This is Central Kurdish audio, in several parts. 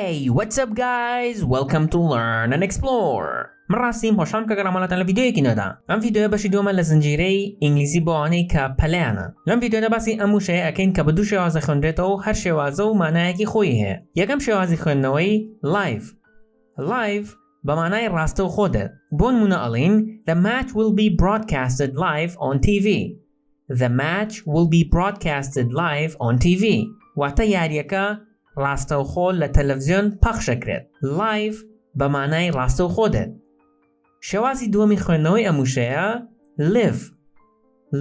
Hey, what's up guys? Welcome to Learn and Explore. من راستیم خوشحالم که گرامالاتان لویدیویکی ندا. ام ویدیو بەشی دووەمە لە زنجیرەی ئینگلیزی بۆ ئەوانەی کە پەلەیانە. لەم ویدیۆدا باسی ئەم شەیە ئەکەین کە بە دوو شێوازە خوێندرێتەوە و هەر شێوازە و مانایەکی خۆی هەیە. یەکەم شێوازی خوێندنەوەی live. Live بە مانای ڕاستە و خۆ دێت. بۆ نمونە ئەڵێین The match will be broadcasted live on TV. The match will be broadcasted live on TV. واتە یاریەکە ڕاستە و خۆ لە تەلەڤیزیۆن پەخشەکرێت. Live بە مانای ڕاستە و خۆ دێت. شێوازی دووەمی خوێندنەوەی ئەم وشەیە live.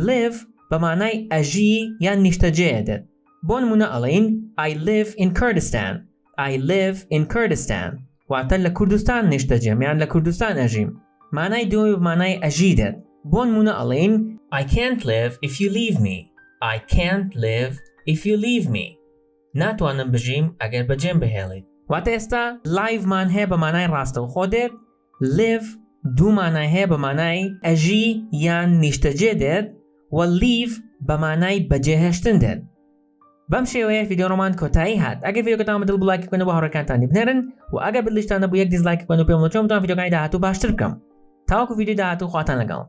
Live بە مانای ئەژی یان نیشتەجێ دێت. بۆ نمونە ئەڵێین I live in Kurdistan. I live in Kurdistan. واتە لە کوردستان نیشتەجێم یان لە کوردستان ئەژیم. مانای دووەمی بە مانای ئەژی دێت. بۆ نمونە ئەڵێین I can't live if you leave me. I can't live if you leave me. ناتوانم بژیم ئەگەر بەجێم بهێڵیت. واتە ئێستا live مان هەیە بە مانای ڕاستە و خۆ دێت. live دوو مانای هەیە بە مانای ئەژی یان نیشتەجێ دێت و leave بە مانای بەجێهێشتن دێت. بەم شێوەیە ڤیدیۆڕۆمان کۆتایی هات. ئەگەر ڤیدیۆکەتان بەدڵ بڵایک بکەن بۆ هاوڕێکانتانی بنێرن و ئەگەر بڵیشتان نەبوو یەک دیزلایک بکەن و پێم بڵێن چۆن بتوانم ڤیدیۆکانی داهاتوو باشتر بکەم. تاوەکو ڤیدیۆی داهاتوو خواتان لەگەڵ.